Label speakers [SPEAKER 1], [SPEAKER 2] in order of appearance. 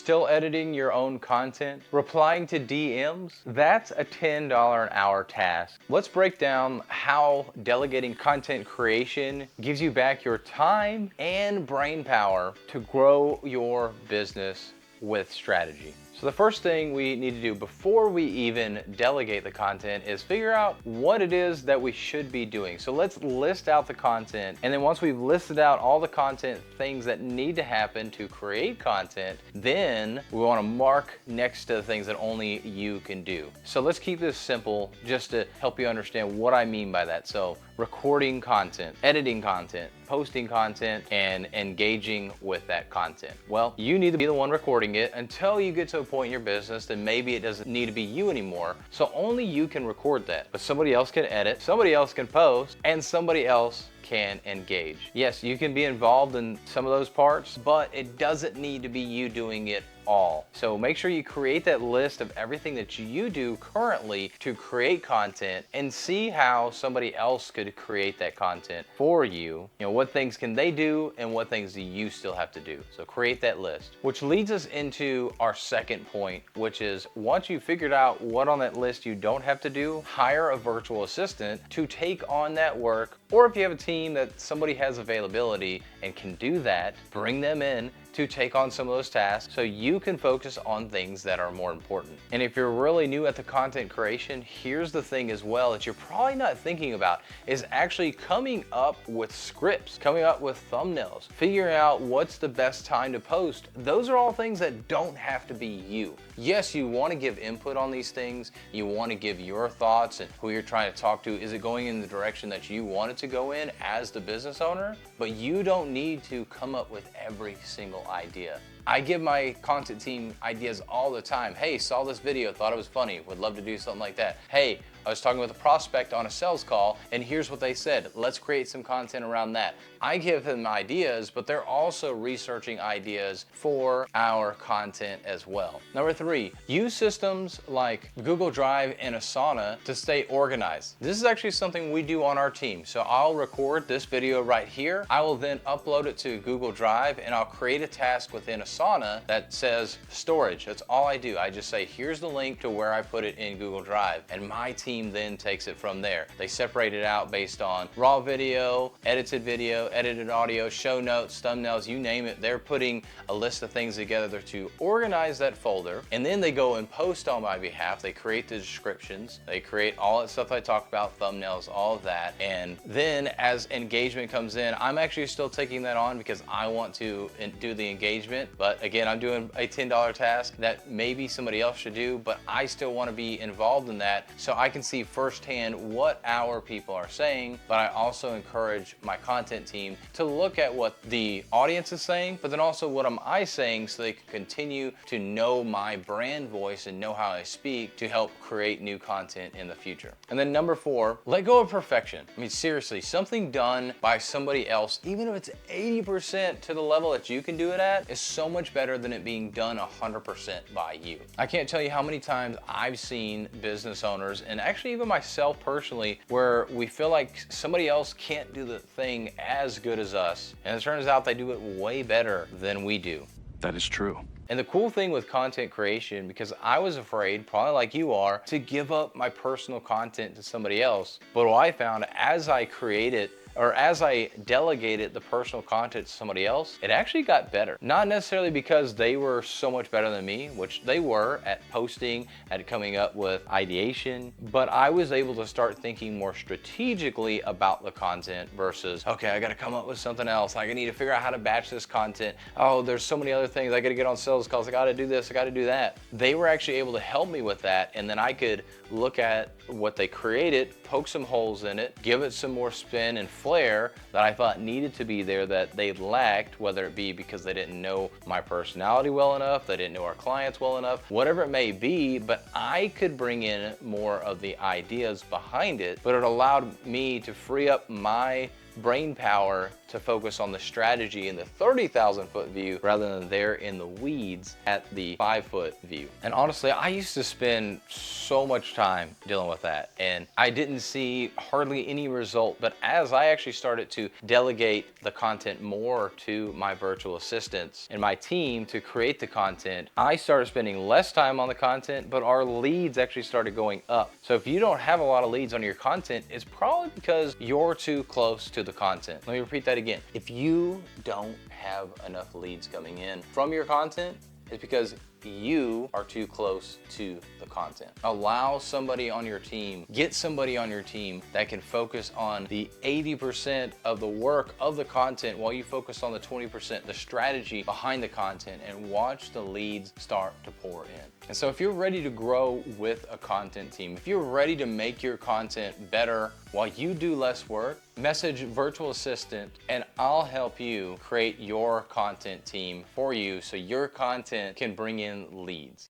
[SPEAKER 1] Still editing your own content? Replying to DMs? That's a $10 an hour task. Let's break down how delegating content creation gives you back your time and brain power to grow your business with strategy. So the first thing we need to do before we even delegate the content is figure out what it is that we should be doing. So let's list out the content, and then once we've listed out all the content things that need to happen to create content, then we want to mark next to the things that only you can do. So let's keep this simple just to help you understand what I mean by that. So recording content, editing content, posting content, and engaging with that content. Well, you need to be the one recording it until you get to a point in your business that maybe it doesn't need to be you anymore. So only you can record that, but somebody else can edit, somebody else can post, and somebody else can engage. Yes, you can be involved in some of those parts, but it doesn't need to be you doing it all. So make sure you create that list of everything that you do currently to create content and see how somebody else could create that content for you. You know, what things can they do and what things do you still have to do? So create that list, which leads us into our second point, which is once you've figured out what on that list you don't have to do, hire a virtual assistant to take on that work. Or if you have a team that somebody has availability and can do that, bring them in to take on some of those tasks so you can focus on things that are more important. And if you're really new at the content creation, here's the thing as well that you're probably not thinking about is actually coming up with scripts, coming up with thumbnails, figuring out what's the best time to post. Those are all things that don't have to be you. Yes, you want to give input on these things. You want to give your thoughts and who you're trying to talk to. Is it going in the direction that you want it to go in as the business owner? But you don't need to come up with every single idea. I give my content team ideas all the time. Hey, saw this video, thought it was funny, would love to do something like that. Hey, I was talking with a prospect on a sales call and here's what they said. Let's create some content around that. I give them ideas, but they're also researching ideas for our content as well. Number 3, use systems like Google Drive and Asana to stay organized. This is actually something we do on our team. So I'll record this video right here. I will then upload it to Google Drive and I'll create a task within Asana that says storage. That's all I do. I just say, here's the link to where I put it in Google Drive. And my team then takes it from there. They separate it out based on raw video, edited audio, show notes, thumbnails, you name it. They're putting a list of things together to organize that folder. And then they go and post on my behalf. They create the descriptions. They create all that stuff I talked about, thumbnails, all of that. And then as engagement comes in, I'm actually still taking that on because I want to do the engagement. But again, I'm doing a $10 task that maybe somebody else should do, but I still want to be involved in that so I can see firsthand what our people are saying. But I also encourage my content team to look at what the audience is saying, but then also what am I saying so they can continue to know my brand voice and know how I speak to help create new content in the future. And then number 4, let go of perfection. I mean, seriously, something done by somebody else, even if it's 80% to the level that you can do it at, is so much better than it being done 100% by you. I can't tell you how many times I've seen business owners, and actually even myself personally, where we feel like somebody else can't do the thing as good as us, and it turns out they do it way better than we do.
[SPEAKER 2] That is true.
[SPEAKER 1] And the cool thing with content creation, because I was afraid, probably like you are, to give up my personal content to somebody else. But what I found as I created or as I delegated the personal content to somebody else, it actually got better. Not necessarily because they were so much better than me, which they were at posting, at coming up with ideation, but I was able to start thinking more strategically about the content versus, okay, I gotta come up with something else. I need to figure out how to batch this content. Oh, there's so many other things. I gotta get on sales calls. I gotta do this, I gotta do that. They were actually able to help me with that, and then I could look at what they created, poke some holes in it, give it some more spin and flair that I thought needed to be there that they lacked, whether it be because they didn't know my personality well enough, they didn't know our clients well enough, whatever it may be, but I could bring in more of the ideas behind it, but it allowed me to free up my brain power to focus on the strategy in the 30,000 foot view rather than there in the weeds at the 5-foot view. And honestly, I used to spend so much time dealing with that and I didn't see hardly any result. But as I actually started to delegate the content more to my virtual assistants and my team to create the content, I started spending less time on the content, but our leads actually started going up. So if you don't have a lot of leads on your content, it's probably because you're too close to the content. Let me repeat that again. If you don't have enough leads coming in from your content, it's because you are too close to the content. Allow somebody on your team, get somebody on your team that can focus on the 80% of the work of the content while you focus on the 20%, the strategy behind the content, and watch the leads start to pour in. And so if you're ready to grow with a content team, if you're ready to make your content better while you do less work, message Virtual Assistant and I'll help you create your content team for you so your content can bring in leads.